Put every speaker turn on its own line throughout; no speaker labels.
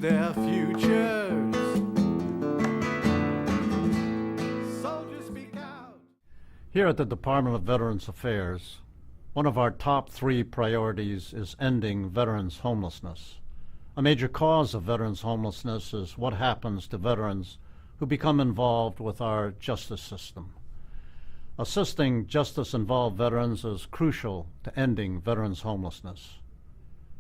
their futures. Soldiers speak out.
Here at the Department of Veterans Affairs, one of our top 3 priorities is ending veterans' homelessness. A major cause of veterans' homelessness is what happens to veterans who become involved with our justice system. Assisting justice-involved veterans is crucial to ending veterans' homelessness.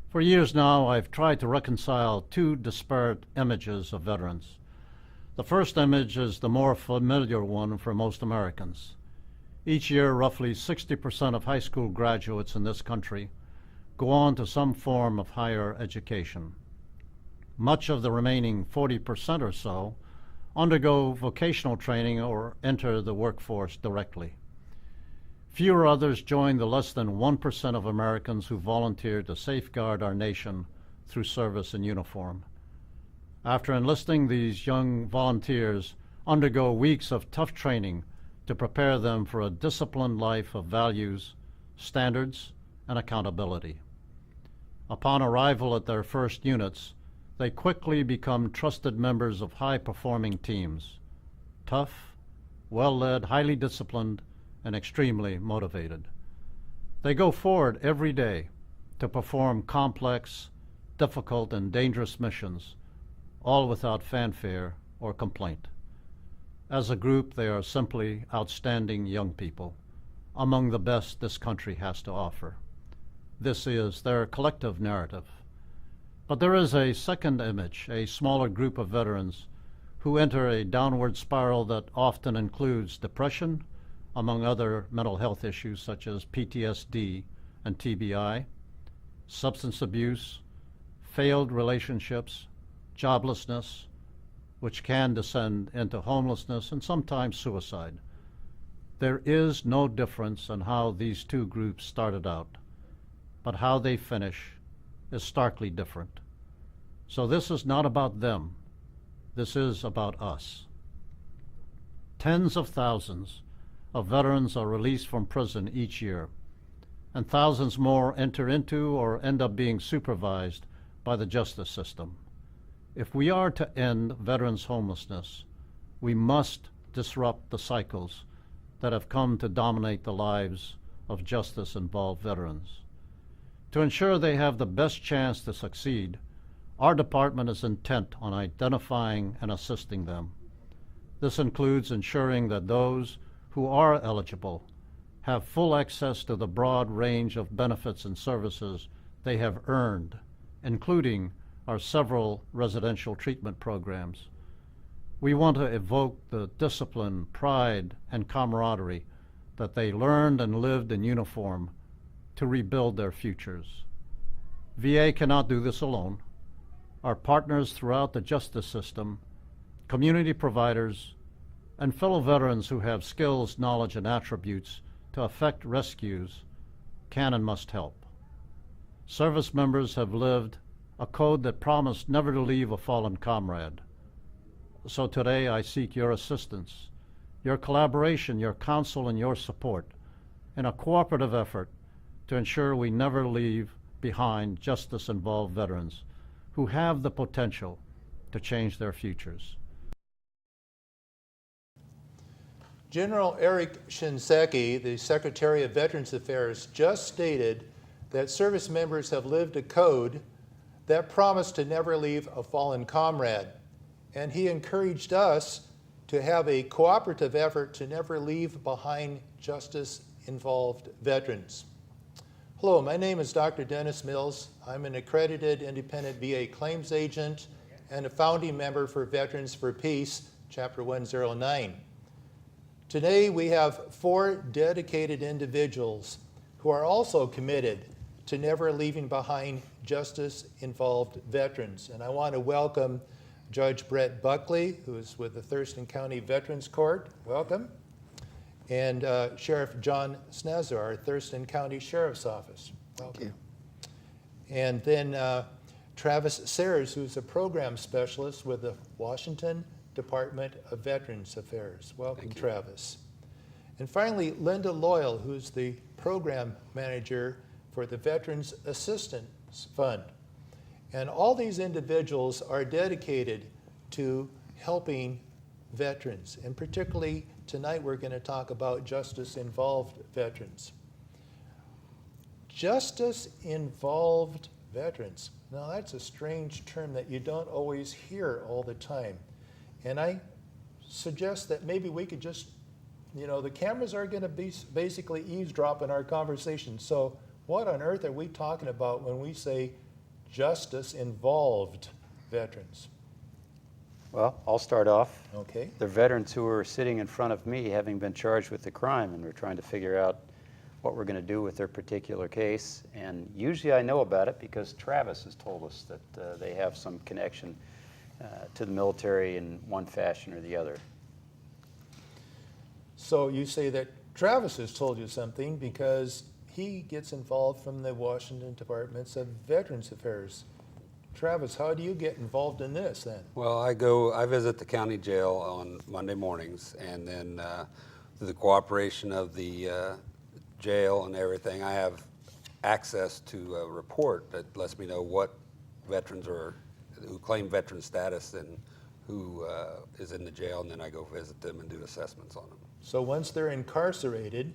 For years now, I've tried to reconcile 2 disparate images of veterans. The first image is the more familiar one for most Americans. Each year, roughly 60% of high school graduates in this country go on to some form of higher education. Much of the remaining 40% or so undergo vocational training or enter the workforce directly. Fewer others join the less than 1% of Americans who volunteer to safeguard our nation through service in uniform. After enlisting, these young volunteers undergo weeks of tough training to prepare them for a disciplined life of values, standards, and accountability. Upon arrival at their first units, they quickly become trusted members of high-performing teams, tough, well-led, highly disciplined, and extremely motivated. They go forward every day to perform complex, difficult, and dangerous missions, all without fanfare or complaint. As a group, they are simply outstanding young people, among the best this country has to offer. This is their collective narrative. But there is a second image, a smaller group of veterans who enter a downward spiral that often includes depression, among other mental health issues such as PTSD and TBI, substance abuse, failed relationships, joblessness, which can descend into homelessness and sometimes suicide. There is no difference in how these 2 groups started out, but how they finish is starkly different. So this is not about them. This is about us. Tens of thousands of veterans are released from prison each year, and thousands more enter into or end up being supervised by the justice system. If we are to end veterans' homelessness, we must disrupt the cycles that have come to dominate the lives of justice-involved veterans. To ensure they have the best chance to succeed, our department is intent on identifying and assisting them. This includes ensuring that those who are eligible have full access to the broad range of benefits and services they have earned, including our several residential treatment programs. We want to evoke the discipline, pride, and camaraderie that they learned and lived in uniform to rebuild their futures. VA cannot do this alone. Our partners throughout the justice system, community providers, and fellow veterans who have skills, knowledge, and attributes to effect rescues can and must help. Service members have lived a code that promised never to leave a fallen comrade. So today I seek your assistance, your collaboration, your counsel, and your support in a cooperative effort to ensure we never leave behind justice-involved veterans who have the potential to change their futures.
General Eric Shinseki, the Secretary of Veterans Affairs, just stated that service members have lived a code that promised to never leave a fallen comrade. And he encouraged us to have a cooperative effort to never leave behind justice-involved veterans. Hello, my name is Dr. Dennis Mills. I'm an accredited independent VA claims agent and a founding member for Veterans for Peace, Chapter 109. Today we have 4 dedicated individuals who are also committed to never leaving behind justice-involved veterans. And I want to welcome Judge Brett Buckley, who is with the Thurston County Veterans Court. Welcome. And Sheriff John Snezzer, our Thurston County Sheriff's Office. Welcome. Thank you. And then Travis Sayers, who's a program specialist with the Washington Department of Veterans Affairs. Welcome, Travis. And finally, Linda Loyal, who's the program manager for the Veterans Assistance Fund. And all these individuals are dedicated to helping veterans. And particularly tonight we're going to talk about justice-involved veterans. Justice-involved veterans. Now that's a strange term that you don't always hear all the time. And I suggest that maybe we could just, the cameras are going to be basically eavesdrop in our conversation. So what on earth are we talking about when we say justice-involved veterans?
Well, I'll start off.
Okay.
They're veterans who are sitting in front of me having been charged with the crime, and we're trying to figure out what we're going to do with their particular case. And usually I know about it because Travis has told us that they have some connection to the military in one fashion or the other.
So you say that Travis has told you something because he gets involved from the Washington Departments of Veterans Affairs. Travis, how do you get involved in this then?
Well, I visit the county jail on Monday mornings, and then through the cooperation of the jail and everything, I have access to a report that lets me know what veterans who claim veteran status and who is in the jail, and then I go visit them and do assessments on them.
So once they're incarcerated,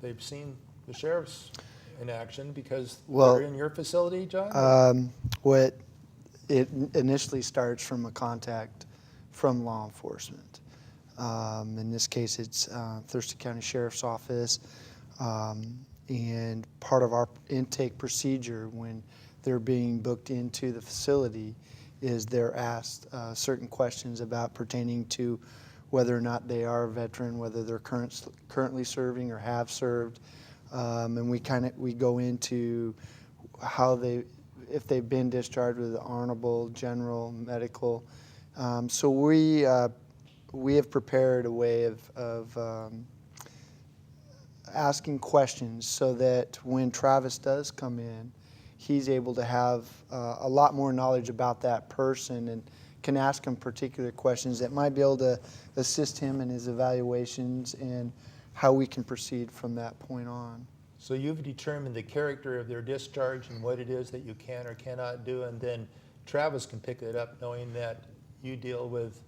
they've seen the sheriff's in action because they're in your facility, John?
What it initially starts from a contact from law enforcement. In this case, it's Thurston County Sheriff's Office, and part of our intake procedure when they're being booked into the facility is they're asked certain questions about pertaining to whether or not they are a veteran, whether they're currently serving or have served. And we go into how if they've been discharged with honorable, general, medical. So we have prepared a way of asking questions so that when Travis does come in, he's able to have a lot more knowledge about that person and can ask him particular questions that might be able to assist him in his evaluations and how we can proceed from that point on.
So you've determined the character of their discharge and what it is that you can or cannot do, and then Travis can pick it up knowing that you deal with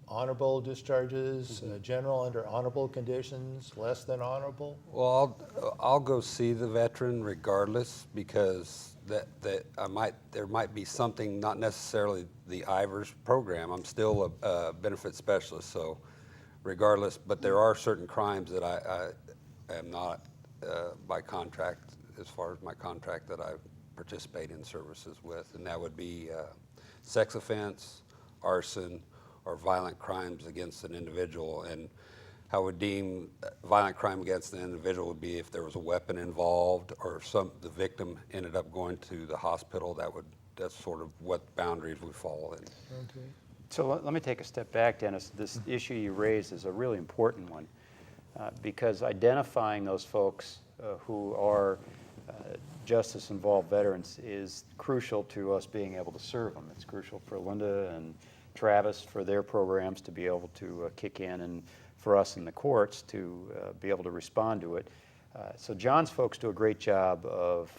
honorable discharges, general under honorable conditions, less than honorable?
Well, I'll go see the veteran regardless, because there might be something, not necessarily the IVERS program. I'm still a benefit specialist, so regardless, but there are certain crimes that I am not by contract, as far as my contract that I participate in services with, and that would be sex offense, arson, or violent crimes against an individual. And how I would deem violent crime against an individual would be if there was a weapon involved or the victim ended up going to the hospital. That's sort of what boundaries would fall in.
Okay.
So let me take a step back, Dennis. This issue you raised is a really important one because identifying those folks who are justice-involved veterans is crucial to us being able to serve them. It's crucial for Linda and Travis for their programs to be able to kick in, and for us in the courts to be able to respond to it. So John's folks do a great job of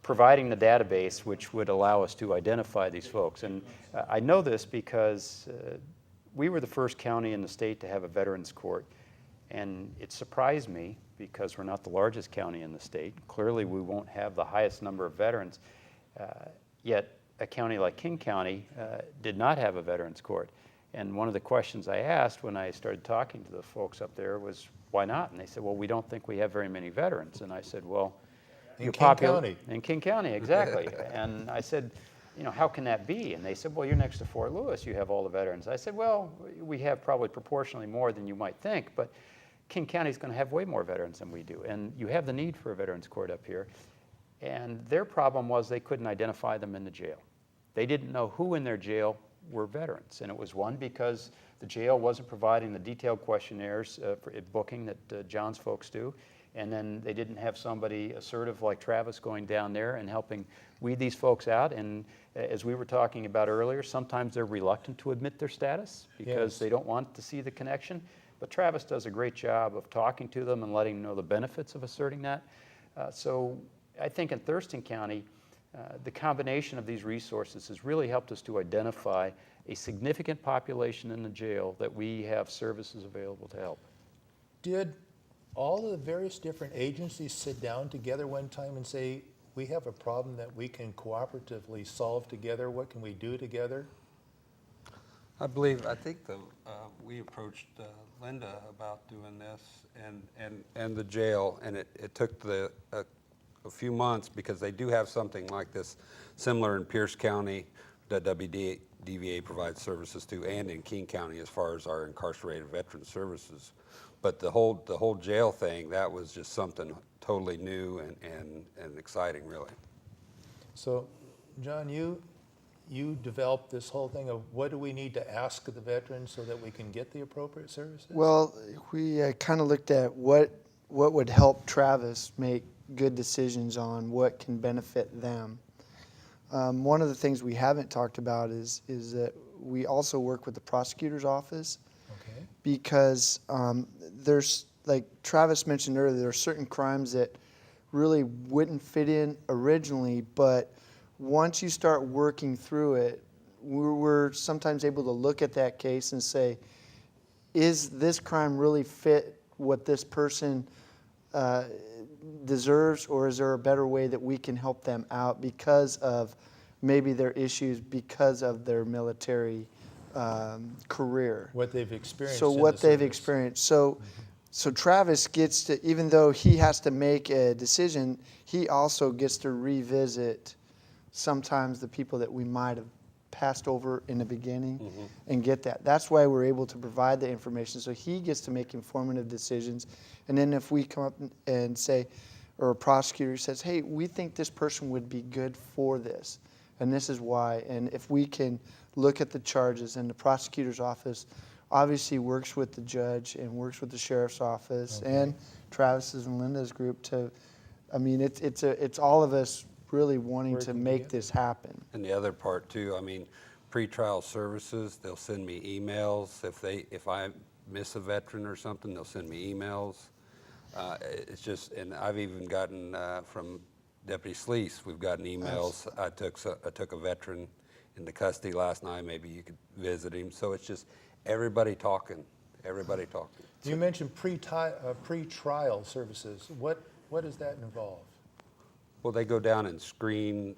providing the database which would allow us to identify these folks. And I know this because we were the first county in the state to have a veterans court, and it surprised me because we're not the largest county in the state. Clearly we won't have the highest number of veterans, yet a county like King County did not have a veterans court. And one of the questions I asked when I started talking to the folks up there was, why not? And they said, well, we don't think we have very many veterans. And I said, well,
In King County.
In King County, exactly. And I said, how can that be? And they said, well, you're next to Fort Lewis, you have all the veterans. I said, well, we have probably proportionally more than you might think, but King County's going to have way more veterans than we do. And you have the need for a veterans court up here. And their problem was they couldn't identify them in the jail. They didn't know who in their jail were veterans. And it was one, because the jail wasn't providing the detailed questionnaires for booking that John's folks do. And then they didn't have somebody assertive like Travis going down there and helping weed these folks out. And as we were talking about earlier, sometimes they're reluctant to admit their status because they don't want to see the connection. But Travis does a great job of talking to them and letting them know the benefits of asserting that. So I think in Thurston County, the combination of these resources has really helped us to identify a significant population in the jail that we have services available to help.
Did all of the various different agencies sit down together one time and say, we have a problem that we can cooperatively solve together, what can we do together?
I think we approached Linda about doing this and the jail, and it took a few months because they do have something like this similar in Pierce County that WDVA provides services to, and in King County as far as our incarcerated veteran services. But the whole jail thing, that was just something totally new and exciting, really.
So, John, you developed this whole thing of what do we need to ask of the veterans so that we can get the appropriate services?
Well, we kind of looked at what would help Travis make good decisions on what can benefit them. One of the things we haven't talked about is that we also work with the prosecutor's office.
Okay.
Because there's, like Travis mentioned earlier, there are certain crimes that really wouldn't fit in originally, but once you start working through it, we're sometimes able to look at that case and say, is this crime really fit what this person deserves, or is there a better way that we can help them out because of maybe their issues, because of their military career?
What they've experienced.
So
in
what
the
they've
service.
experienced. So Travis gets to, even though he has to make a decision, he also gets to revisit sometimes the people that we might have passed over in the beginning and get that. That's why we're able to provide the information. So he gets to make informative decisions. And then if we come up and say, or a prosecutor says, hey, we think this person would be good for this, and this is why. And if we can look at the charges, and the prosecutor's office obviously works with the judge and works with the sheriff's office and Travis's and Linda's group to, I mean, it's all of us really wanting to make this happen.
And the other part too, I mean, pretrial services, they'll send me emails. If I miss a veteran or something, they'll send me emails. It's just, and I've even gotten from Deputy Sleece, we've gotten emails. I took a veteran into custody last night. Maybe you could visit him. So it's just everybody talking.
You mentioned pre-trial services. What does that involve?
Well, they go down and screen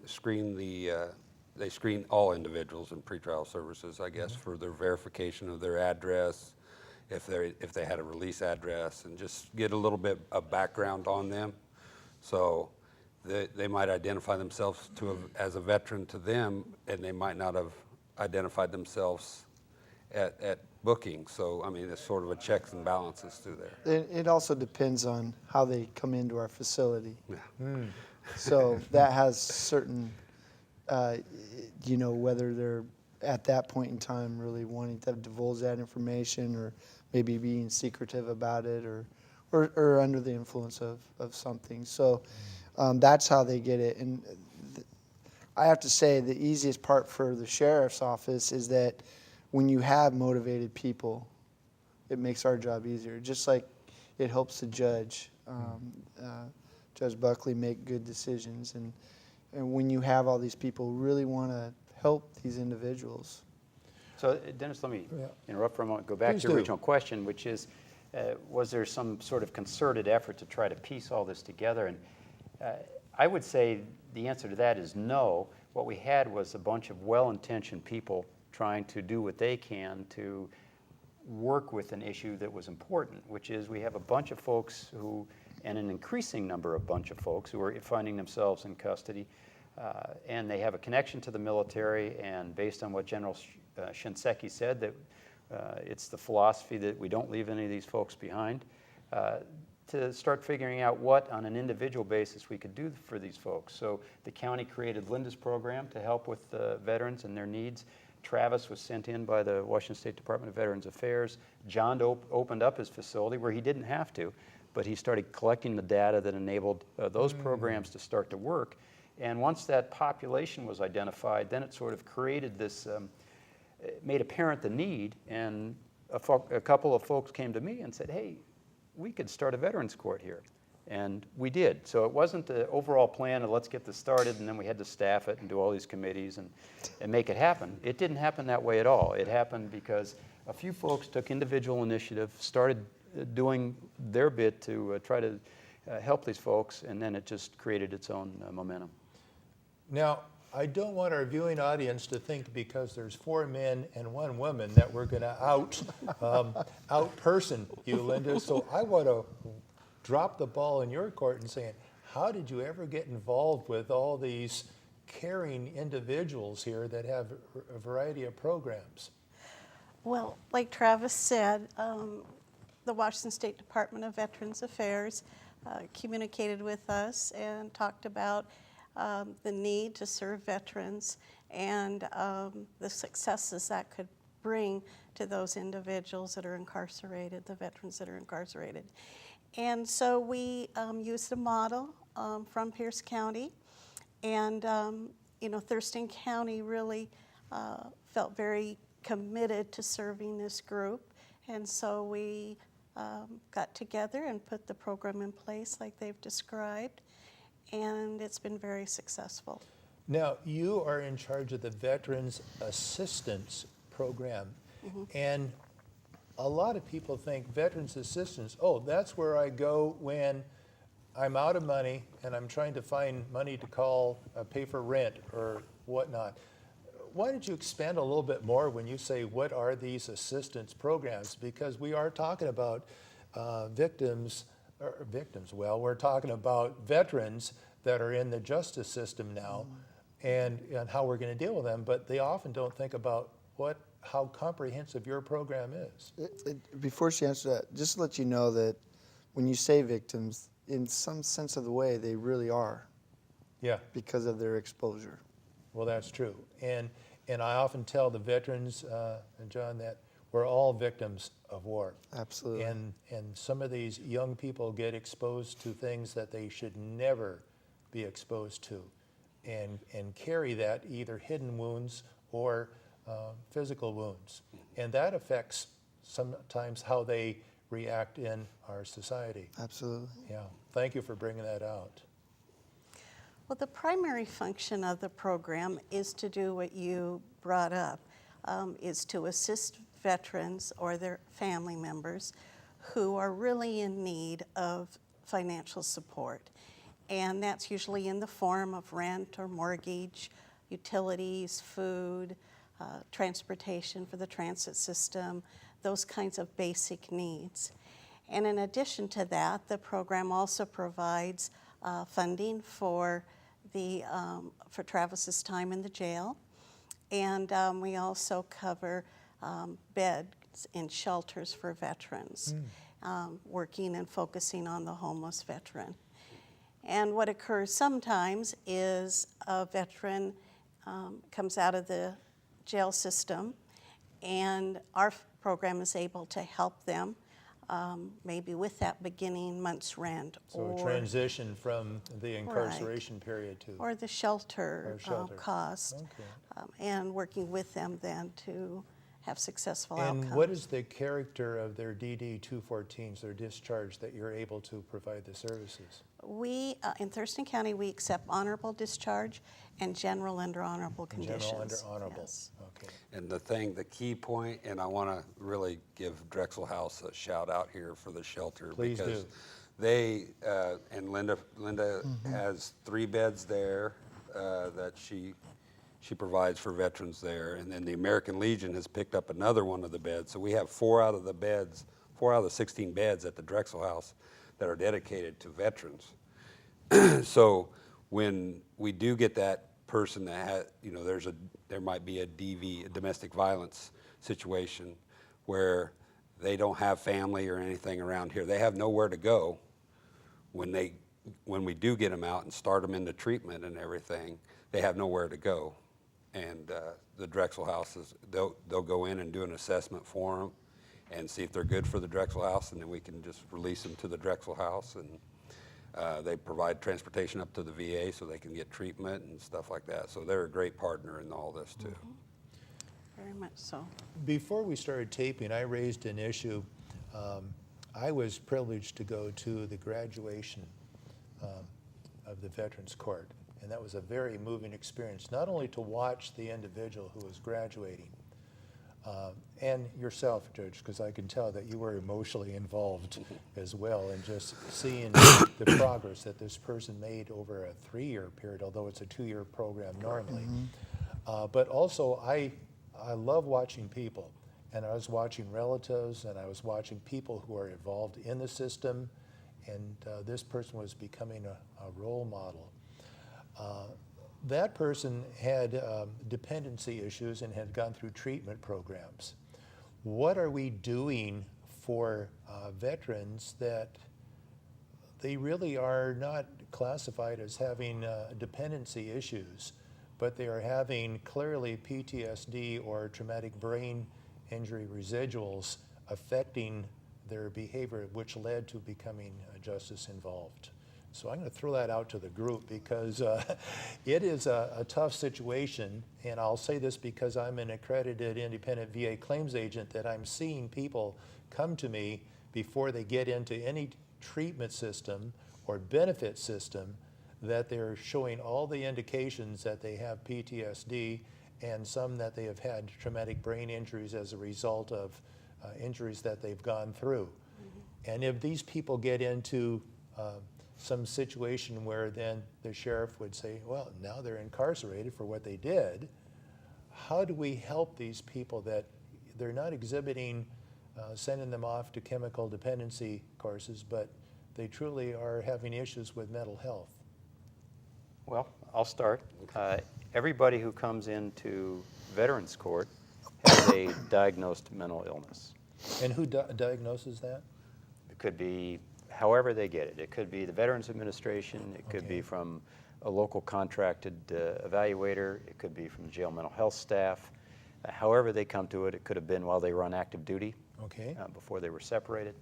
all individuals in pretrial services, I guess, for their verification of their address, if they had a release address, and just get a little bit of background on them. So they might identify themselves as a veteran to them, and they might not have identified themselves at booking. So, I mean, it's sort of a checks and balances through there.
It also depends on how they come into our facility.
Yeah.
So that has certain, whether they're at that point in time really wanting to divulge that information, or maybe being secretive about it, or under the influence of something. So that's how they get it. And I have to say the easiest part for the sheriff's office is that when you have motivated people, it makes our job easier. Just like it helps the judge. Judge Buckley make good decisions, and when you have all these people who really want to help these individuals.
So Dennis, let me interrupt for a moment, go back
Please
to your
do.
original question, which is, was there some sort of concerted effort to try to piece all this together? And I would say the answer to that is no. What we had was a bunch of well-intentioned people trying to do what they can to work with an issue that was important, which is we have a bunch of folks who, and an increasing number of bunch of folks who are finding themselves in custody, and they have a connection to the military, and based on what General Shinseki said, that it's the philosophy that we don't leave any of these folks behind, to start figuring out what, on an individual basis, we could do for these folks. So the county created Linda's program to help with the veterans and their needs. Travis was sent in by the Washington State Department of Veterans Affairs. John opened up his facility where he didn't have to, but he started collecting the data that enabled those programs to start to work. And once that population was identified, then it sort of created this, made apparent the need, and a couple of folks came to me and said, hey, we could start a veterans court here. And we did. So it wasn't the overall plan of let's get this started and then we had to staff it and do all these committees and make it happen. It didn't happen that way at all. It happened because a few folks took individual initiative, started doing their bit to try to help these folks, and then it just created its own momentum.
Now, I don't want our viewing audience to think because there's 4 men and 1 woman that we're going to out-person you, Linda. So I want to drop the ball in your court and saying, how did you ever get involved with all these caring individuals here that have a variety of programs?
Well, like Travis said, the Washington State Department of Veterans Affairs communicated with us and talked about the need to serve veterans and the successes that could bring to those individuals that are incarcerated, the veterans that are incarcerated. And so we used a model from Pierce County, and Thurston County really felt very committed to serving this group, and so we got together and put the program in place like they've described, and it's been very successful.
Now, you are in charge of the Veterans Assistance Program, and a lot of people think Veterans Assistance, oh, that's where I go when I'm out of money and I'm trying to find money to pay for rent or whatnot. Why don't you expand a little bit more when you say what are these assistance programs? Because we are talking about we're talking about veterans that are in the justice system now and how we're going to deal with them, but they often don't think about how comprehensive your program is.
Before she answers that, just to let you know that when you say victims, in some sense of the way, they really are.
Yeah.
Because of their exposure.
Well, that's true. And I often tell the veterans, and John, that we're all victims of war.
Absolutely.
And some of these young people get exposed to things that they should never be exposed to and carry that, either hidden wounds or physical wounds. And that affects sometimes how they react in our society.
Absolutely.
Yeah. Thank you for bringing that out.
Well, the primary function of the program is to do what you brought up, is to assist veterans or their family members who are really in need of financial support. And that's usually in the form of rent or mortgage, utilities, food, transportation for the transit system, those kinds of basic needs. And in addition to that, the program also provides funding for Travis's time in the jail, and we also cover beds in shelters for veterans, working and focusing on the homeless veteran. And what occurs sometimes is a veteran comes out of the jail system, and our program is able to help them maybe with that beginning month's rent.
So a transition from the incarceration period to...
Or the shelter, cost,
Okay.
and working with them then to have successful outcomes.
And what is the character of their DD-214s, their discharge, that you're able to provide the services?
We, in Thurston County, we accept honorable discharge and general under honorable conditions.
General under honorable,
Yes.
okay.
And the key point, and I want to really give Drexel House a shout out here for the shelter.
Please
because
do.
They, and Linda has 3 beds there that she provides for veterans there. And then the American Legion has picked up another one of the beds. So we have 4 out of the 16 beds at the Drexel House that are dedicated to veterans. So when we do get that person that has, there might be a DV, a domestic violence situation where they don't have family or anything around here. They have nowhere to go when we do get them out and start them into treatment and everything. They have nowhere to go. And the Drexel House, they'll go in and do an assessment for them and see if they're good for the Drexel House, and then we can just release them to the Drexel House. And they provide transportation up to the VA so they can get treatment and stuff like that. So they're a great partner in all this too.
Very much so.
Before we started taping, I raised an issue I was privileged to go to the graduation of the Veterans Court, and that was a very moving experience, not only to watch the individual who was graduating, and yourself, Judge, because I can tell that you were emotionally involved as well, and just seeing the progress that this person made over a 3-year period, although it's a 2-year program normally. But also, I love watching people, and I was watching relatives, and I was watching people who are involved in the system, and this person was becoming a role model. That person had dependency issues and had gone through treatment programs. What are we doing for veterans that they really are not classified as having dependency issues, but they are having clearly PTSD or traumatic brain injury residuals affecting their behavior, which led to becoming justice involved? So I'm going to throw that out to the group because it is a tough situation, and I'll say this because I'm an accredited independent VA claims agent, that I'm seeing people come to me before they get into any treatment system or benefit system that they're showing all the indications that they have PTSD, and some that they have had traumatic brain injuries as a result of injuries that they've gone through. And if these people get into some situation where then the sheriff would say, well, now they're incarcerated for what they did, how do we help these people that they're not exhibiting sending them off to chemical dependency courses, but they truly are having issues with mental health?
Well, I'll start. Everybody who comes into Veterans Court has a diagnosed mental illness.
And who diagnoses that?
It could be however they get it. It could be the Veterans Administration. It could be from a local contracted evaluator. It could be from the jail mental health staff. However they come to it, it could have been while they were on active duty, before they were separated.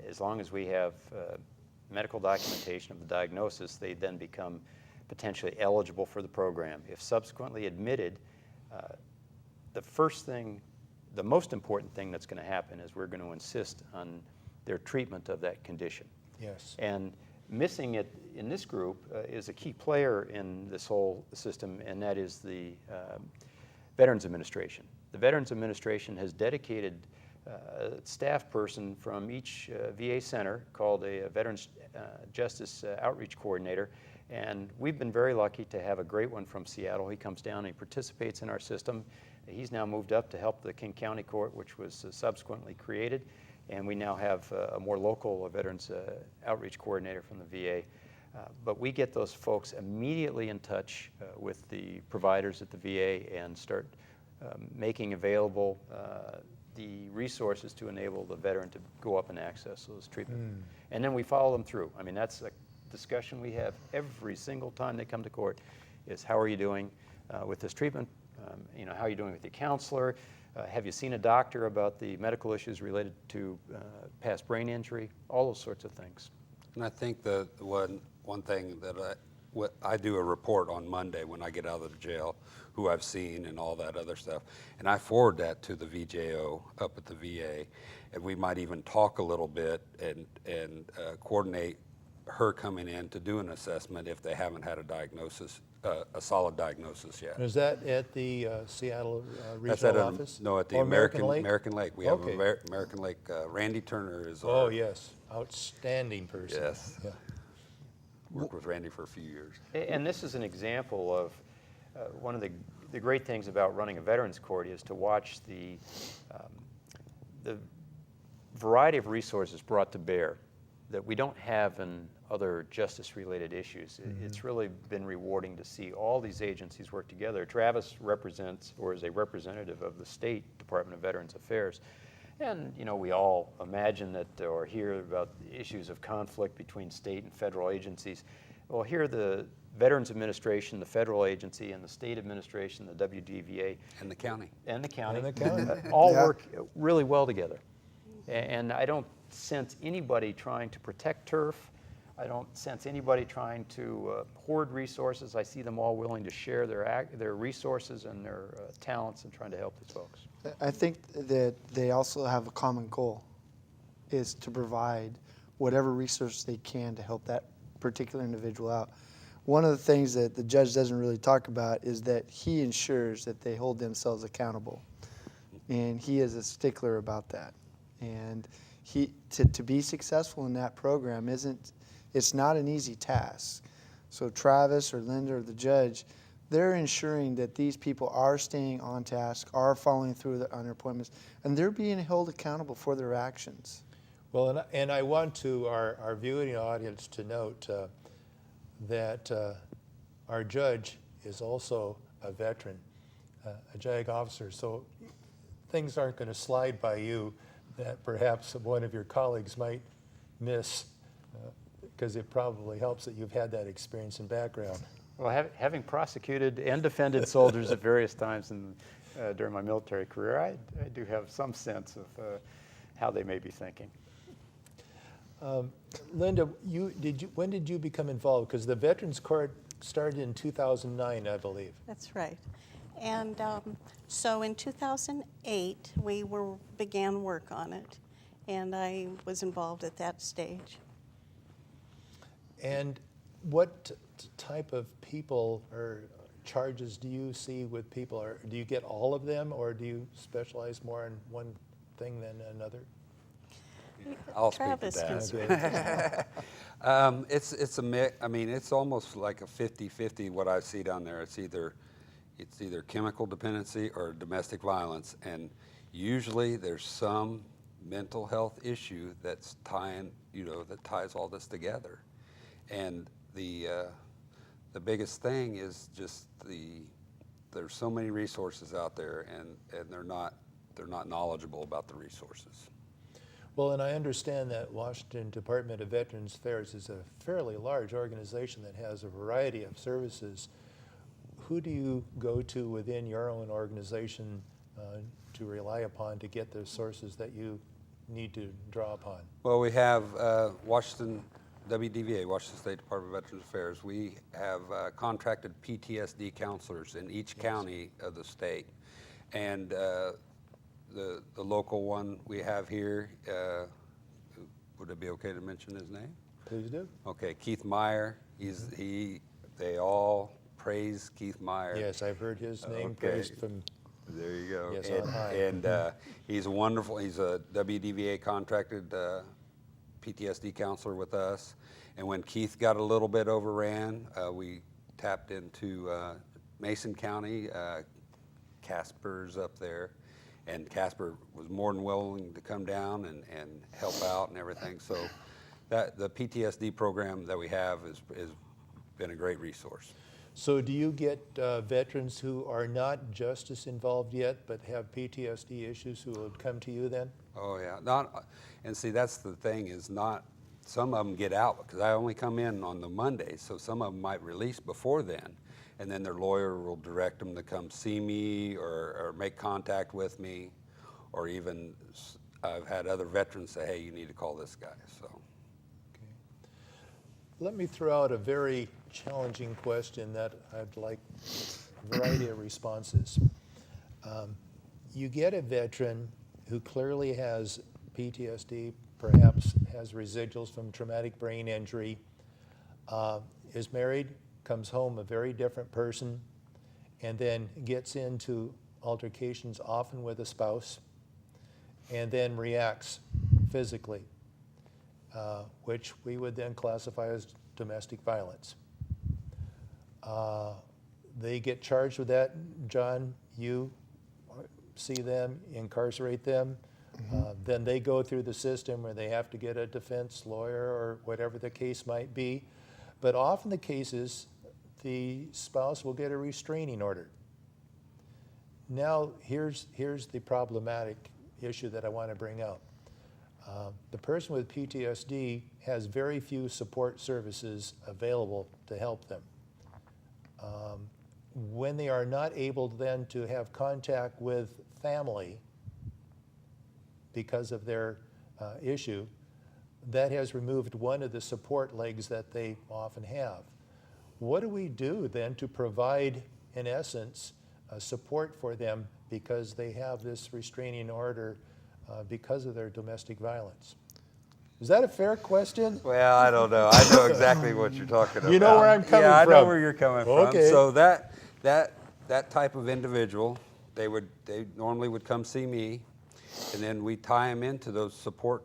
As long as we have medical documentation of the diagnosis, they then become potentially eligible for the program. If subsequently admitted, the most important thing that's going to happen is we're going to insist on their treatment of that condition.
Yes.
And missing it in this group is a key player in this whole system, and that is the Veterans Administration. The Veterans Administration has dedicated a staff person from each VA center called a Veterans Justice Outreach Coordinator, and we've been very lucky to have a great one from Seattle. He comes down and he participates in our system. He's now moved up to help the King County Court, which was subsequently created, and we now have a more local Veterans Outreach Coordinator from the VA. But we get those folks immediately in touch with the providers at the VA and start making available the resources to enable the veteran to go up and access those treatment. And then we follow them through. I mean, that's a discussion we have every single time they come to court, is how are you doing with this treatment? How are you doing with your counselor? Have you seen a doctor about the medical issues related to past brain injury? All those sorts of things.
And I think the one thing that I do a report on Monday when I get out of the jail, who I've seen and all that other stuff, and I forward that to the VJO up at the VA, and we might even talk a little bit and coordinate her coming in to do an assessment if they haven't had a diagnosis, a solid diagnosis yet.
Is that at the Seattle
That's
regional
at
office?
No, at the
Or
American Lake. We have
Okay.
American Lake. Randy Turner is
Oh,
our,
yes, outstanding person.
Yes.
Yeah.
worked with Randy for a few years.
And this is an example of one of the great things about running a Veterans Court is to watch the variety of resources brought to bear that we don't have in other justice-related issues. It's really been rewarding to see all these agencies work together. Travis represents, or is a representative of the State Department of Veterans Affairs. And, we all imagine that or hear about the issues of conflict between state and federal agencies. Well, here the Veterans Administration, the federal agency, and the state administration, the WDVA.
And the county.
And the county.
And the county.
All work really well together. And I don't sense anybody trying to protect turf. I don't sense anybody trying to hoard resources. I see them all willing to share their resources and their talents in trying to help these folks.
I think that they also have a common goal, is to provide whatever resources they can to help that particular individual out. One of the things that the judge doesn't really talk about is that he ensures that they hold themselves accountable. And he is a stickler about that. And to be successful in that program it's not an easy task. So Travis or Linda or the judge, they're ensuring that these people are staying on task, are following through on their appointments, and they're being held accountable for their actions.
Well, and I want to our viewing audience to note that our judge is also a veteran, a JAG officer, so things aren't going to slide by you that perhaps one of your colleagues might miss, because it probably helps that you've had that experience and background.
Well, having prosecuted and defended soldiers at various times during my military career, I do have some sense of how they may be thinking.
Linda, when did you become involved? Because the Veterans Court started in 2009, I believe.
That's right. And so in 2008, we began work on it, and I was involved at that stage.
And what type of people or charges do you see with people? Or do you get all of them, or do you specialize more in one thing than another?
I'll speak to
Travis
that.
can
It's a mix. I mean, it's almost like a 50-50 what I see down there. It's either chemical dependency or domestic violence, and usually there's some mental health issue that's that ties all this together. And the biggest thing is just there's so many resources out there, and they're not knowledgeable about the resources.
Well, and I understand that Washington Department of Veterans Affairs is a fairly large organization that has a variety of services. Who do you go to within your own organization to rely upon to get the sources that you need to draw upon?
Well, we have Washington WDVA, Washington State Department of Veterans Affairs. We have contracted PTSD counselors in each county of the state, and the local one we have here. Would it be okay to mention his name?
Please do.
Okay, Keith Meyer. They all praise Keith Meyer.
Yes, I've heard his name
Okay.
praised from.
There you go.
Yes,
and
on high.
and he's wonderful. He's a WDVA contracted PTSD counselor with us. And when Keith got a little bit overran, we tapped into Mason County. Casper's up there. And Casper was more than willing to come down and help out and everything. So the PTSD program that we have has been a great resource.
So do you get veterans who are not justice involved yet but have PTSD issues who would come to you then?
Oh yeah, and see that's the thing is not. Some of them get out because I only come in on the Monday, so some of them might release before then, and then their lawyer will direct them to come see me or make contact with me, or even I've had other veterans say, "Hey, you need to call this guy." So.
Let me throw out a very challenging question that I'd like a variety of responses. You get a veteran who clearly has PTSD, perhaps has residuals from traumatic brain injury, is married, comes home a very different person, and then gets into altercations often with a spouse, and then reacts physically, which we would then classify as domestic violence. They get charged with that. John, you see them, incarcerate them, then they go through the system where they have to get a defense lawyer or whatever the case might be. But often the cases, the spouse will get a restraining order. Now, here's the problematic issue that I want to bring out. The person with PTSD has very few support services available to help them. When they are not able then to have contact with family because of their issue, that has removed one of the support legs that they often have. What do we do then to provide, in essence, support for them because they have this restraining order because of their domestic violence? Is that a fair question?
Well, I don't know. I know exactly what you're talking about.
You know where I'm coming
Yeah, I know
from.
where you're coming
Okay.
from. So that type of individual, they normally would come see me, and then we tie them into those support.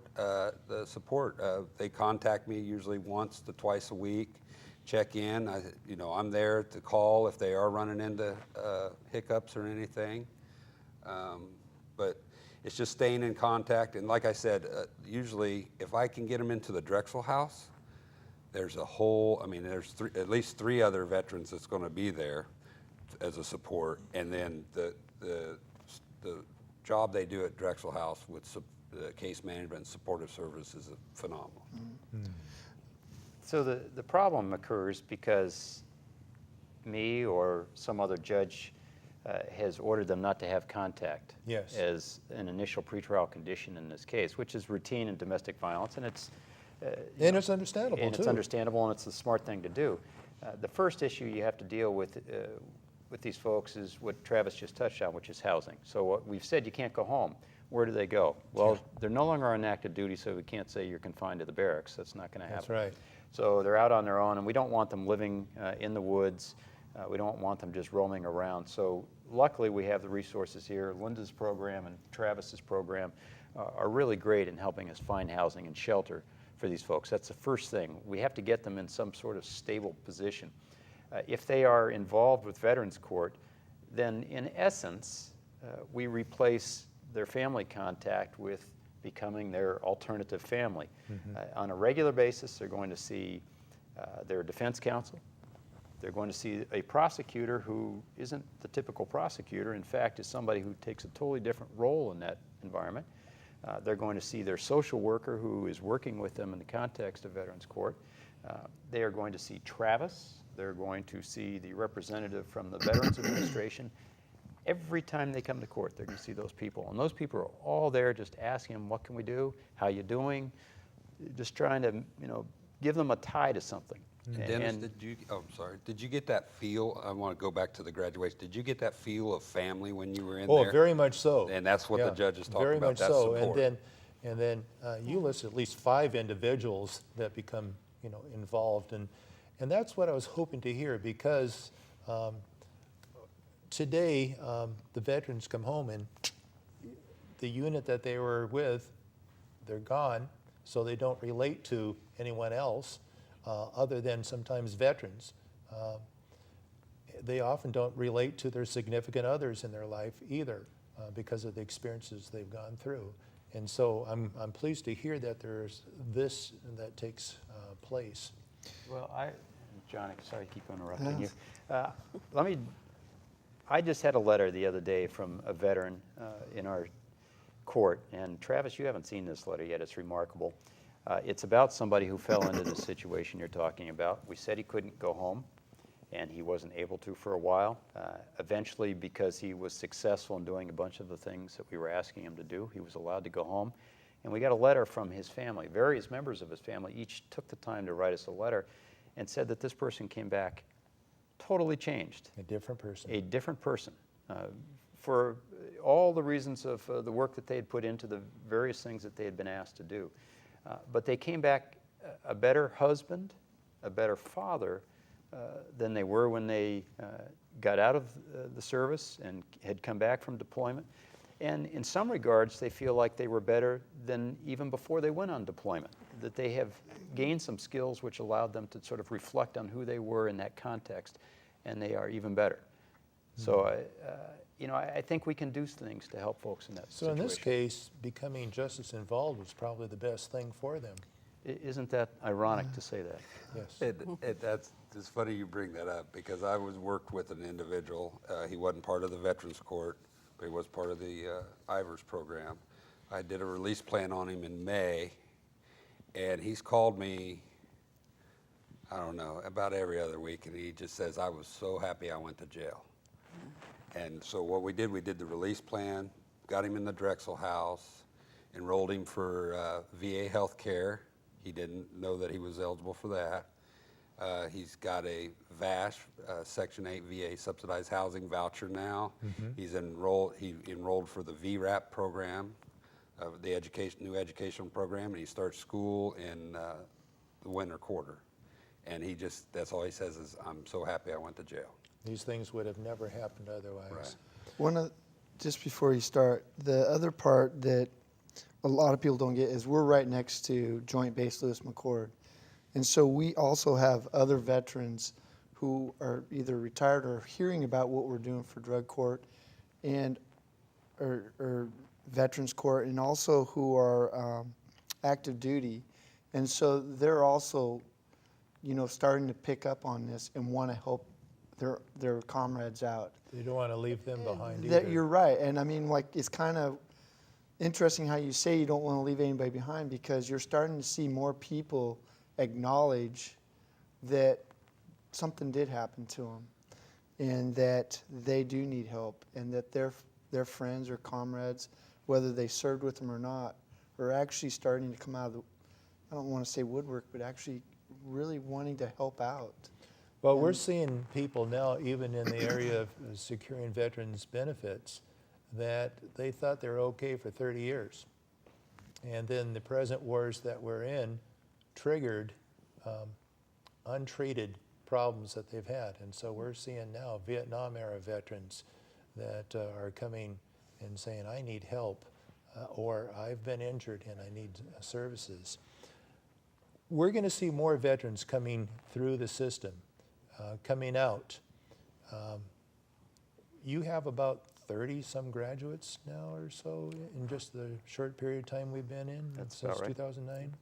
They contact me usually once to twice a week, check in. I'm there to call if they are running into hiccups or anything. But it's just staying in contact. And like I said, usually if I can get them into the Drexel House, there's at least 3 other veterans that's going to be there as a support. And then the job they do at Drexel House with the case management and supportive services is phenomenal.
So the problem occurs because me or some other judge has ordered them not to have contact
Yes.
as an initial pretrial condition in this case, which is routine in domestic violence, and it's
And it's understandable,
and
too.
it's understandable, and it's the smart thing to do. The first issue you have to deal with these folks is what Travis just touched on, which is housing. So what we've said, you can't go home. Where do they go? Well, they're no longer on active duty, so we can't say you're confined to the barracks. That's not going to happen.
That's right.
So they're out on their own, and we don't want them living in the woods. We don't want them just roaming around. So luckily, we have the resources here. Linda's program and Travis's program are really great in helping us find housing and shelter for these folks. That's the first thing. We have to get them in some sort of stable position. If they are involved with Veterans Court, then in essence, we replace their family contact with becoming their alternative family. On a regular basis, they're going to see their defense counsel. They're going to see a prosecutor who isn't the typical prosecutor, in fact, is somebody who takes a totally different role in that environment. They're going to see their social worker who is working with them in the context of Veterans Court. They are going to see Travis. They're going to see the representative from the Veterans Administration. Every time they come to court, they're going to see those people. And those people are all there just asking them, what can we do? How you doing? Just trying to, give them a tie to something.
Dennis, did you get that feel? I want to go back to the graduation. Did you get that feel of family when you were in there?
Oh, very much so.
And that's what the judge is talking
very
about,
much
that
so.
support.
And then you list at least 5 individuals that become, involved, and that's what I was hoping to hear, because today the veterans come home and the unit that they were with, they're gone, so they don't relate to anyone else other than sometimes veterans. They often don't relate to their significant others in their life either because of the experiences they've gone through. And so I'm pleased to hear that there's this that takes place.
Well, John, sorry to keep interrupting you. I just had a letter the other day from a veteran in our court, and Travis, you haven't seen this letter yet. It's remarkable. It's about somebody who fell into the situation you're talking about. We said he couldn't go home, and he wasn't able to for a while. Eventually, because he was successful in doing a bunch of the things that we were asking him to do, he was allowed to go home. And we got a letter from his family. Various members of his family each took the time to write us a letter and said that this person came back totally changed.
A different person.
A different person. For all the reasons of the work that they had put into the various things that they had been asked to do. But they came back a better husband, a better father than they were when they got out of the service and had come back from deployment. And in some regards, they feel like they were better than even before they went on deployment, that they have gained some skills which allowed them to sort of reflect on who they were in that context, and they are even better. So, I think we can do things to help folks in that
So
situation.
in this case, becoming justice involved was probably the best thing for them.
Isn't that ironic to say that?
Yes.
It's funny you bring that up, because I worked with an individual. He wasn't part of the Veterans Court, but he was part of the Ivers program. I did a release plan on him in May, and he's called me, I don't know, about every other week, and he just says, I was so happy I went to jail. And so what we did the release plan, got him in the Drexel House, enrolled him for VA health care. He didn't know that he was eligible for that. He's got a VASH, Section 8 VA subsidized housing voucher now. He enrolled for the VRAP program, of the new educational program, and he starts school in the winter quarter. And that's all he says is, I'm so happy I went to jail.
These things would have never happened otherwise.
Right.
Just before you start, the other part that a lot of people don't get is we're right next to Joint Base Lewis McChord. And so we also have other veterans who are either retired or hearing about what we're doing for drug court and or veterans court, and also who are active duty. And so they're also, starting to pick up on this and want to help their comrades out.
You don't want to leave them behind
That
either.
you're right, and I mean, it's kind of interesting how you say you don't want to leave anybody behind, because you're starting to see more people acknowledge that something did happen to them, and that they do need help, and that their friends or comrades, whether they served with them or not, are actually starting to come out of the, I don't want to say woodwork, but actually really wanting to help out.
Well, we're seeing people now, even in the area of securing veterans' benefits, that they thought they were okay for 30 years. And then the present wars that we're in triggered untreated problems that they've had. And so we're seeing now Vietnam-era veterans that are coming and saying, I need help, or I've been injured and I need services. We're going to see more veterans coming through the system, coming out. You have about 30-some graduates now or so in just the short period of time we've been in
That's
since
about right.
2009.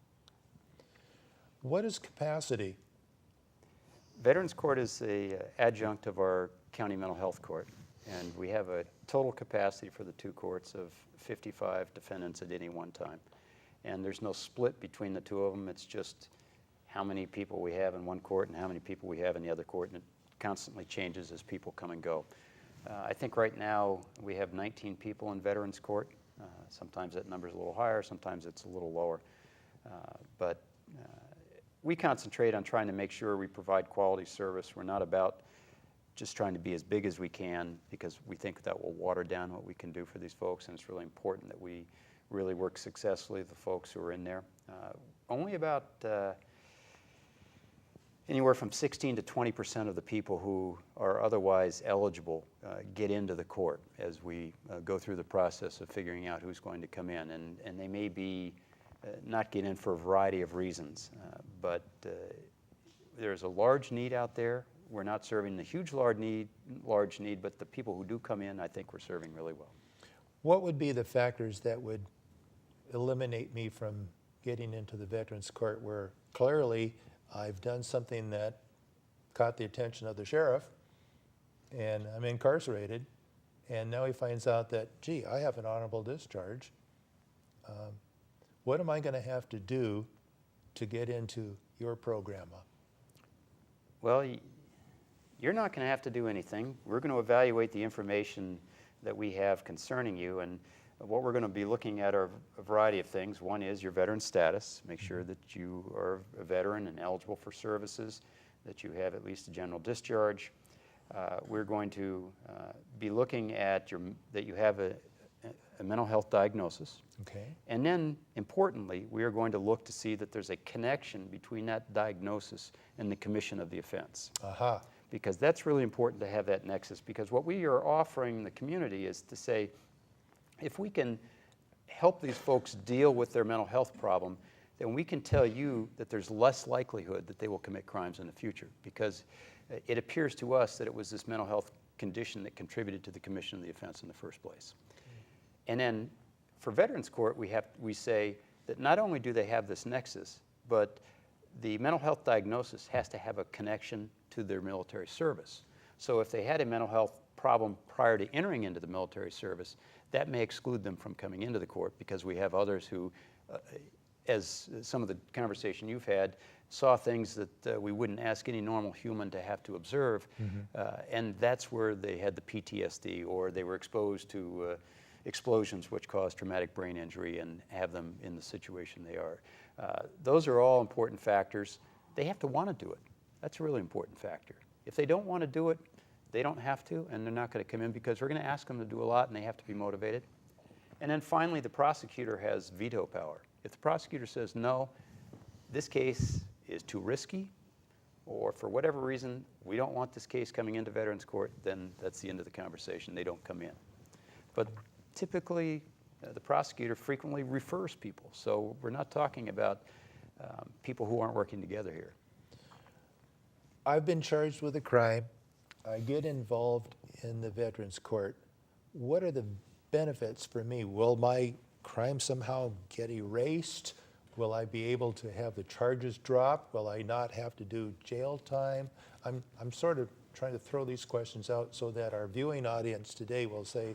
What is capacity?
Veterans Court is a adjunct of our county mental health court, and we have a total capacity for the two courts of 55 defendants at any one time. And there's no split between the two of them. It's just how many people we have in one court and how many people we have in the other court, and it constantly changes as people come and go. I think right now we have 19 people in Veterans Court. Sometimes that number's a little higher, sometimes it's a little lower. But we concentrate on trying to make sure we provide quality service. We're not about just trying to be as big as we can, because we think that will water down what we can do for these folks, and it's really important that we really work successfully with the folks who are in there. Only about anywhere from 16 to 20% of the people who are otherwise eligible get into the court as we go through the process of figuring out who's going to come in. And they may be not get in for a variety of reasons, but there's a large need out there. We're not serving the huge large need, but the people who do come in, I think we're serving really well.
What would be the factors that would eliminate me from getting into the Veterans Court, where clearly I've done something that caught the attention of the sheriff and I'm incarcerated, and now he finds out that, gee, I have an honorable discharge. What am I going to have to do to get into your program?
Well, you're not going to have to do anything. We're going to evaluate the information that we have concerning you, and what we're going to be looking at are a variety of things. One is your veteran status. Make sure that you are a veteran and eligible for services, that you have at least a general discharge. We're going to be looking at that you have a mental health diagnosis.
Okay.
And then, importantly, we are going to look to see that there's a connection between that diagnosis and the commission of the offense.
Aha.
Because that's really important to have that nexus, because what we are offering the community is to say, if we can help these folks deal with their mental health problem, then we can tell you that there's less likelihood that they will commit crimes in the future, because it appears to us that it was this mental health condition that contributed to the commission of the offense in the first place. And then for Veterans Court, we say that not only do they have this nexus, but the mental health diagnosis has to have a connection to their military service. So if they had a mental health problem prior to entering into the military service, that may exclude them from coming into the court, because we have others who, as some of the conversation you've had, saw things that we wouldn't ask any normal human to have to observe, and that's where they had the PTSD, or they were exposed to explosions which cause traumatic brain injury and have them in the situation they are. Those are all important factors. They have to want to do it. That's a really important factor. If they don't want to do it, they don't have to, and they're not going to come in, because we're going to ask them to do a lot and they have to be motivated. And then finally, the prosecutor has veto power. If the prosecutor says, no, this case is too risky, or for whatever reason, we don't want this case coming into Veterans Court, then that's the end of the conversation. They don't come in. But typically, the prosecutor frequently refers people. So we're not talking about people who aren't working together here.
I've been charged with a crime. I get involved in the Veterans Court. What are the benefits for me? Will my crime somehow get erased? Will I be able to have the charges dropped? Will I not have to do jail time? I'm sort of trying to throw these questions out so that our viewing audience today will say,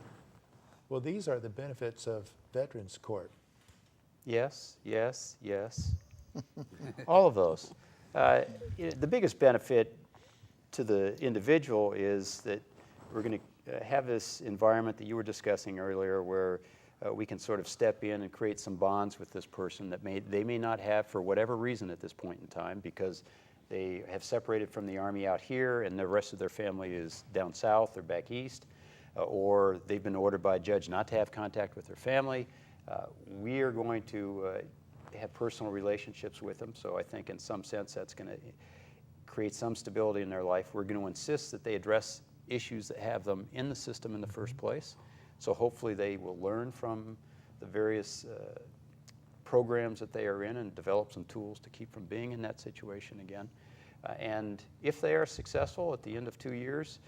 well, these are the benefits of Veterans Court.
Yes, yes, yes. All of those. The biggest benefit to the individual is that we're going to have this environment that you were discussing earlier where we can sort of step in and create some bonds with this person that they may not have for whatever reason at this point in time, because they have separated from the Army out here and the rest of their family is down south or back east, or they've been ordered by a judge not to have contact with their family. We are going to have personal relationships with them, so I think in some sense that's going to create some stability in their life. We're going to insist that they address issues that have them in the system in the first place. So hopefully they will learn from the various programs that they are in and develop some tools to keep from being in that situation again. And if they are successful at the end of 2 years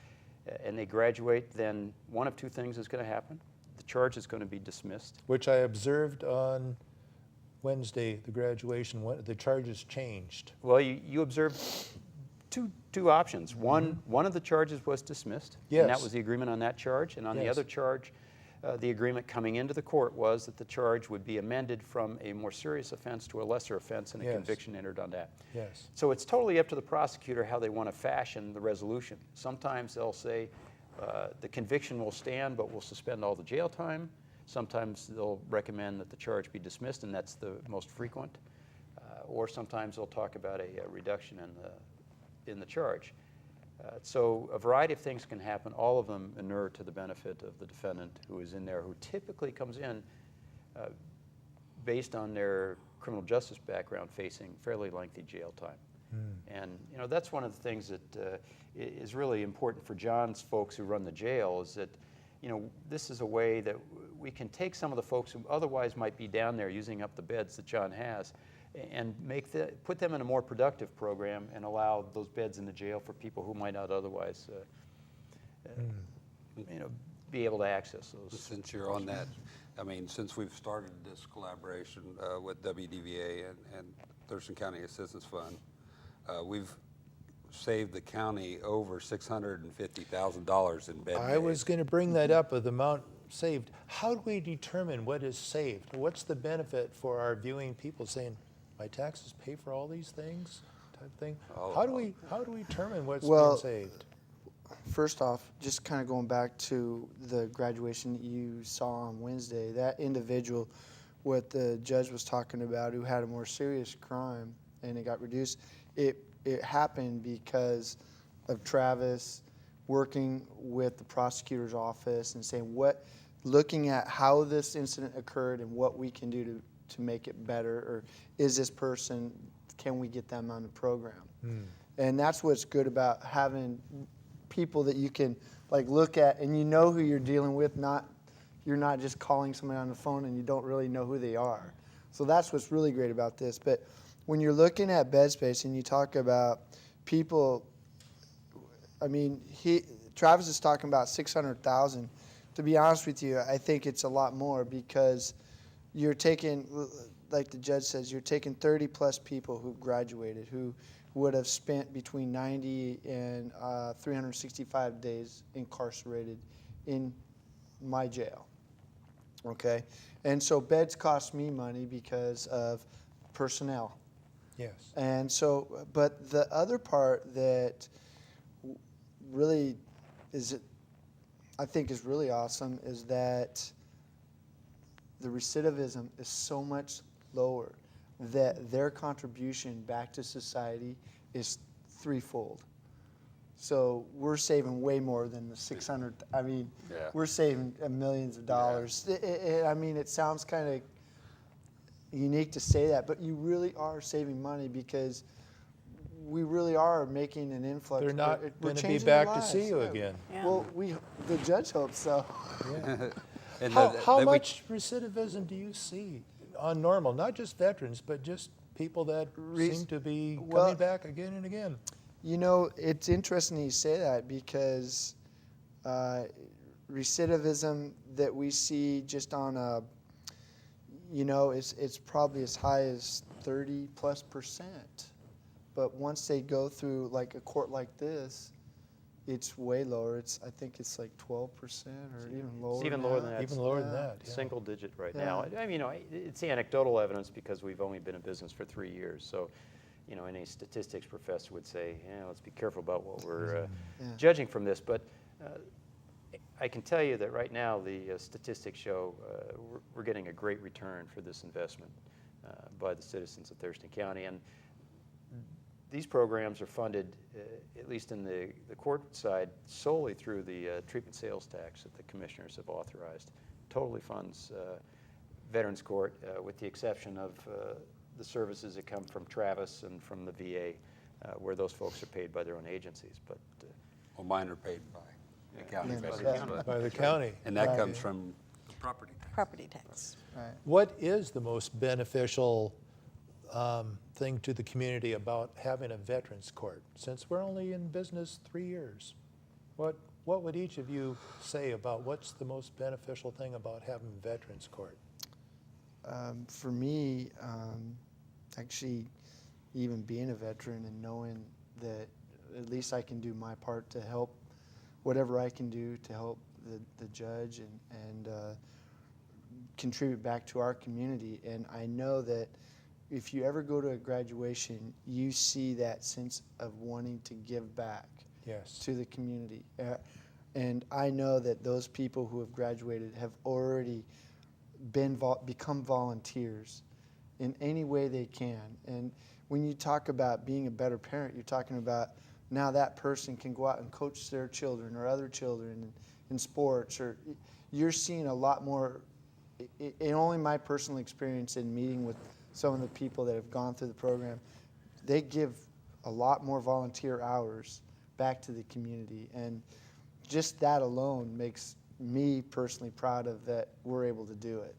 and they graduate, then one of two things is going to happen. The charge is going to be dismissed.
Which I observed on Wednesday, the graduation, the charges changed.
Well, you observed two options. One of the charges was dismissed,
Yes.
and that was the agreement on that charge. And on the
Yes.
other charge, the agreement coming into the court was that the charge would be amended from a more serious offense to a lesser offense, and a
Yes.
conviction entered on that.
Yes.
So it's totally up to the prosecutor how they want to fashion the resolution. Sometimes they'll say the conviction will stand, but we'll suspend all the jail time. Sometimes they'll recommend that the charge be dismissed, and that's the most frequent. Or sometimes they'll talk about a reduction in the charge. So a variety of things can happen, all of them inure to the benefit of the defendant who is in there, who typically comes in based on their criminal justice background facing fairly lengthy jail time. And that's one of the things that is really important for John's folks who run the jail, is that this is a way that we can take some of the folks who otherwise might be down there using up the beds that John has and put them in a more productive program and allow those beds in the jail for people who might not otherwise be able to access those.
Since you're on that, I mean, since we've started this collaboration with WDVA and Thurston County Assistance Fund, we've saved the county over $650,000 in bed
I
days.
was going to bring that up with the amount saved. How do we determine what is saved? What's the benefit for our viewing people saying, my taxes pay for all these things type thing? How do we determine what's
Well,
being saved?
First off, just kind of going back to the graduation that you saw on Wednesday, that individual, what the judge was talking about, who had a more serious crime and it got reduced, it happened because of Travis working with the prosecutor's office and saying looking at how this incident occurred and what we can do to make it better, or is this person, can we get them on the program? And that's what's good about having people that you can look at and you know who you're dealing with, you're not just calling somebody on the phone and you don't really know who they are. So that's what's really great about this. But when you're looking at bed space and you talk about people, I mean, Travis is talking about 600,000. To be honest with you, I think it's a lot more, because you're taking, like the judge says, you're taking 30 plus people who graduated, who would have spent between 90 and 365 days incarcerated in my jail. Okay? And so beds cost me money because of personnel.
Yes.
And so, but the other part that really I think is really awesome is that the recidivism is so much lower that their contribution back to society is threefold. So we're saving way more than the 600. I mean,
Yeah.
we're saving millions of dollars. I mean, it sounds kind of unique to say that, but you really are saving money because we really are making an influx.
They're not
We're
going to be
changing
back
their
to see
lives.
you
Yeah.
again.
Yeah.
Well, the judge hopes so.
And
How
that we-
much recidivism do you see on normal, not just veterans, but just people that seem to be
well-
coming back again and again?
You know, it's interesting you say that because recidivism that we see just on a, you know, it's probably as high as 30+%. But once they go through like a court like this, it's way lower. I think it's like 12% or even lower.
It's even lower than that.
Even lower than
Yeah.
that. yeah.
Single digit right
Yeah.
now. I mean, you know, it's anecdotal evidence because we've only been in business for 3 years. So, you know, any statistics professor would say, yeah, let's be careful about what we're
Yeah.
judging from this. But I can tell you that right now the statistics show we're getting a great return for this investment by the citizens of Thurston County. And these programs are funded, at least in the court side, solely through the treatment sales tax that the commissioners have authorized. Totally funds Veterans Court, with the exception of the services that come from Travis and from the VA, where those folks are paid by their own agencies. But
well, mine are paid by the county.
Yeah.
veterans, but-
By the county.
And that
Right.
comes from property tax.
Property tax.
Right.
What is the most beneficial thing to the community about having a veterans court? Since we're only in business 3 years, what would each of you say about what's the most beneficial thing about having veterans court?
For me, actually, even being a veteran and knowing that at least I can do my part to help, whatever I can do to help the judge and contribute back to our community. And I know that if you ever go to a graduation, you see that sense of wanting to give back
Yes.
to the community. And I know that those people who have graduated have already become volunteers in any way they can. And when you talk about being a better parent, you're talking about now that person can go out and coach their children or other children in sports, or you're seeing a lot more. In only my personal experience in meeting with some of the people that have gone through the program, they give a lot more volunteer hours back to the community. And just that alone makes me personally proud of that we're able to do it.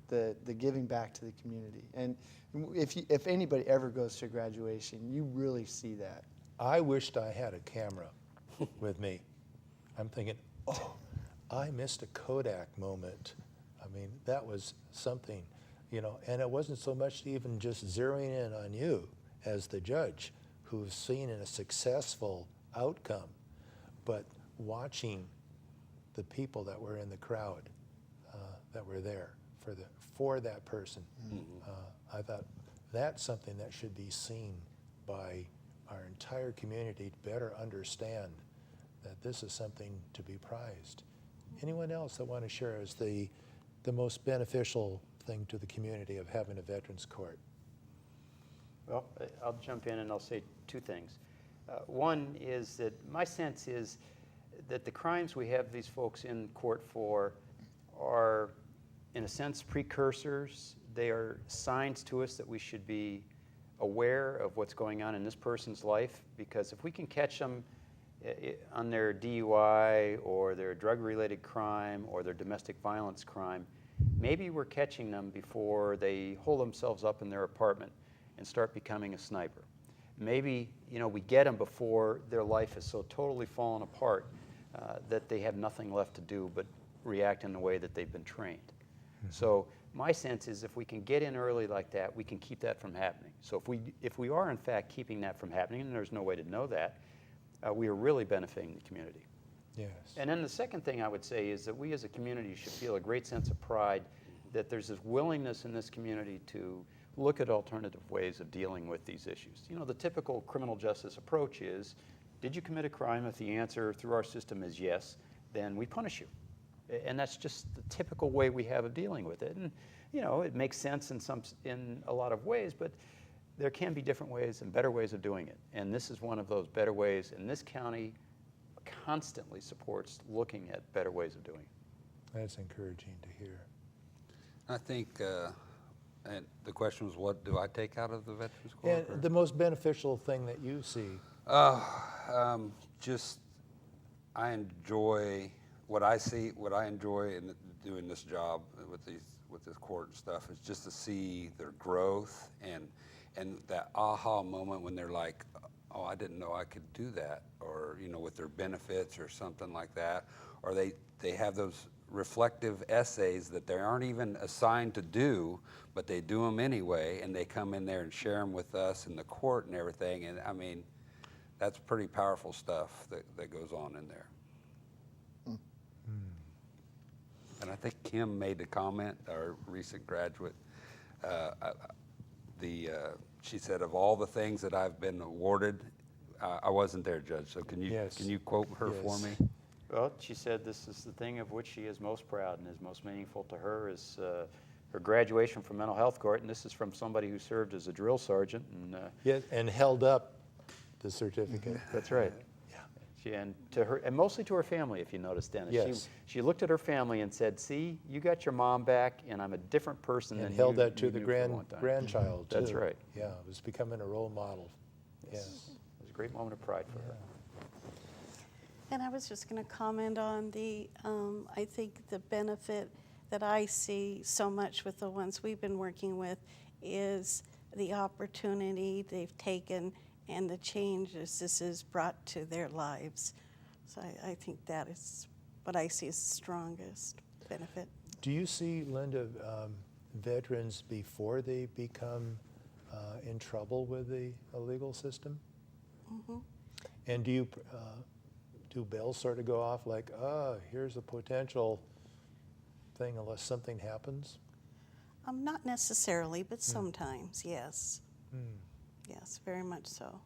The giving back to the community. And if anybody ever goes to graduation, you really see that.
I wished I had a camera with me. I'm thinking, oh, I missed a Kodak moment. I mean, that was something, you know, and it wasn't so much even just zeroing in on you as the judge who's seen a successful outcome, but watching the people that were in the crowd that were there for that person. I thought that's something that should be seen by our entire community to better understand that this is something to be prized. Anyone else that want to share as the most beneficial thing to the community of having a veterans court?
well, I'll jump in and I'll say two things. One is that my sense is that the crimes we have these folks in court for are, in a sense, precursors. They are signs to us that we should be aware of what's going on in this person's life, because if we can catch them on their DUI or their drug-related crime or their domestic violence crime, maybe we're catching them before they hold themselves up in their apartment and start becoming a sniper. Maybe, you know, we get them before their life is so totally fallen apart that they have nothing left to do but react in the way that they've been trained. So my sense is if we can get in early like that, we can keep that from happening. So if we are in fact keeping that from happening, and there's no way to know that, we are really benefiting the community.
Yes.
And then the second thing I would say is that we as a community should feel a great sense of pride that there's this willingness in this community to look at alternative ways of dealing with these issues. You know, the typical criminal justice approach is, did you commit a crime? If the answer through our system is yes, then we punish you. And that's just the typical way we have of dealing with it. And, you know, it makes sense in a lot of ways, but there can be different ways and better ways of doing it. And this is one of those better ways. And this county constantly supports looking at better ways of doing it.
That's encouraging to hear.
I think, and the question was, what do I take out of the Veterans Court?
And the most beneficial thing that you see?
Just, I enjoy what I see, what I enjoy in doing this job with this court and stuff is just to see their growth and that aha moment when they're like, oh, I didn't know I could do that, or with their benefits or something like that, or they have those reflective essays that they aren't even assigned to do, but they do them anyway, and they come in there and share them with us in the court and everything, and I mean, that's pretty powerful stuff that goes on in there. And I think Kim made the comment, our recent graduate, she said, of all the things that I've been awarded, I wasn't there, Judge, so can you quote her for me?
Well, she said this is the thing of which she is most proud and is most meaningful to her is her graduation from mental health court, and this is from somebody who served as a drill sergeant. And,
and held up the certificate.
That's right. And to her, and mostly to her family, if you notice, Dennis.
Yes.
She looked at her family and said, "See, you got your mom back, and I'm a different person than
And
you."
held that to
you
the
knew for a long time."
grandchild, too.
That's right.
Yeah, it was becoming a role model. Yes.
It was a great moment of pride for her.
And I was just going to comment on I think the benefit that I see so much with the ones we've been working with is the opportunity they've taken and the changes this has brought to their lives. So I think that is what I see as the strongest benefit.
Do you see, Linda, veterans before they become in trouble with the legal system? Mm-hmm. And do bells sort of go off like, here's a potential thing unless something happens?
Not necessarily, but sometimes, yes. Yes, very much so.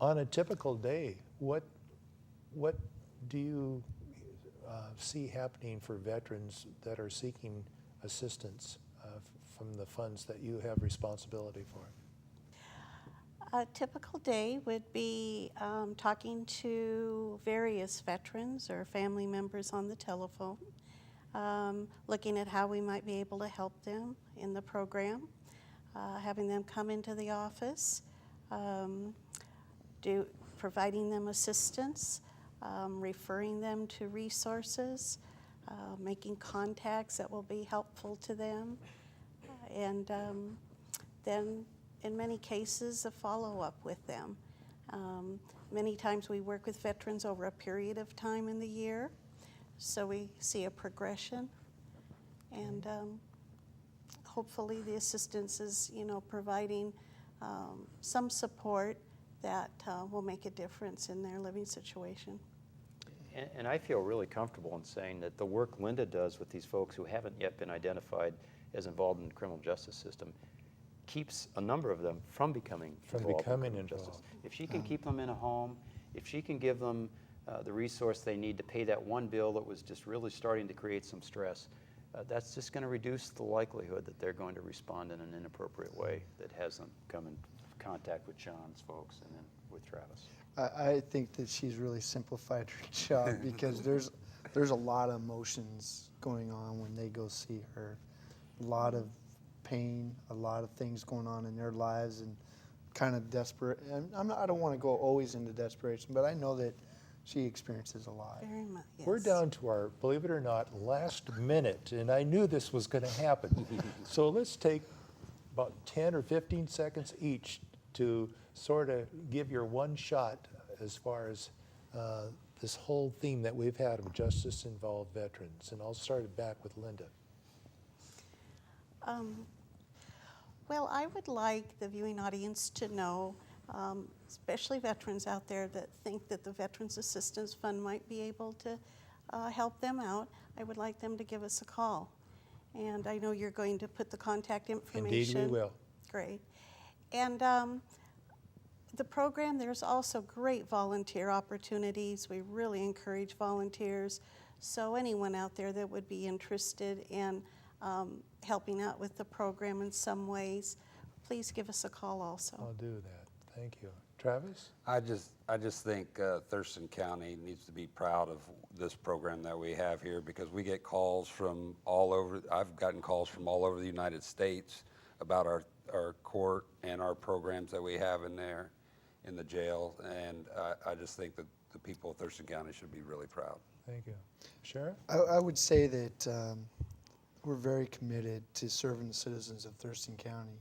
On a typical day, what do you see happening for veterans that are seeking assistance from the funds that you have responsibility for?
A typical day would be talking to various veterans or family members on the telephone, looking at how we might be able to help them in the program, having them come into the office, providing them assistance, referring them to resources, making contacts that will be helpful to them, and then in many cases a follow-up with them. Many times we work with veterans over a period of time in the year, so we see a progression, and hopefully the assistance is, providing some support that will make a difference in their living situation.
And I feel really comfortable in saying that the work Linda does with these folks who haven't yet been identified as involved in the criminal justice system keeps a number of them from becoming involved in criminal justice. If she can keep them in a home, if she can give them the resource they need to pay that one bill that was just really starting to create some stress, that's just going to reduce the likelihood that they're going to respond in an inappropriate way that has them come in contact with John's folks and then with Travis.
I think that she's really simplified her job because there's a lot of emotions going on when they go see her. A lot of pain, a lot of things going on in their lives, and kind of desperate. And I don't want to go always into desperation, but I know that she experiences a lot.
Very much, yes.
We're down to our, believe it or not, last minute, and I knew this was going to happen. So let's take about 10 or 15 seconds each to sort of give your one shot as far as this whole theme that we've had of justice-involved veterans. And I'll start it back with Linda.
Well, I would like the viewing audience to know, especially veterans out there that think that the Veterans Assistance Fund might be able to help them out, I would like them to give us a call. And I know you're going to put the contact information.
Indeed we will.
Great. And the program, there's also great volunteer opportunities. We really encourage volunteers. So anyone out there that would be interested in helping out with the program in some ways, please give us a call also.
I'll do that. Thank you. Travis?
I just think Thurston County needs to be proud of this program that we have here, because we get calls from all over. I've gotten calls from all over the United States about our court and our programs that we have in there, in the jail, and I just think that the people of Thurston County should be really proud.
Thank you. Sheriff?
I would say that we're very committed to serving the citizens of Thurston County,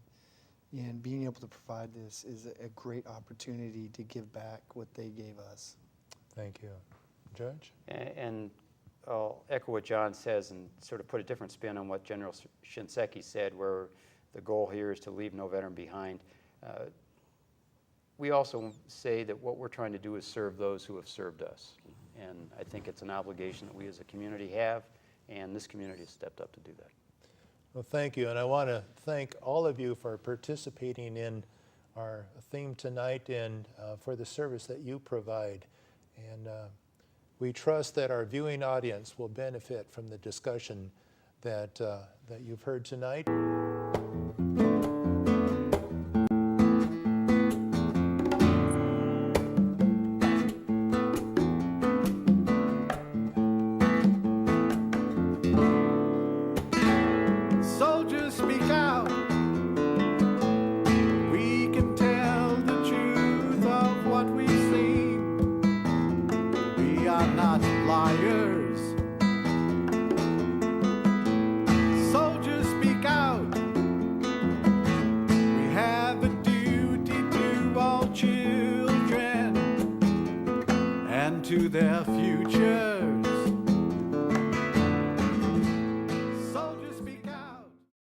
and being able to provide this is a great opportunity to give back what they gave us.
Thank you. Judge?
And I'll echo what John says and sort of put a different spin on what General Shinseki said, where the goal here is to leave no veteran behind. We also say that what we're trying to do is serve those who have served us. And I think it's an obligation that we as a community have, and this community has stepped up to do that.
Well, thank you, and I want to thank all of you for participating in our theme tonight and for the service that you provide. And we trust that our viewing audience will benefit from the discussion that you've heard tonight.
Soldiers, speak out. We can tell the truth of what we've seen. We are not liars. Soldiers, speak out. We have a duty to all children and to their futures.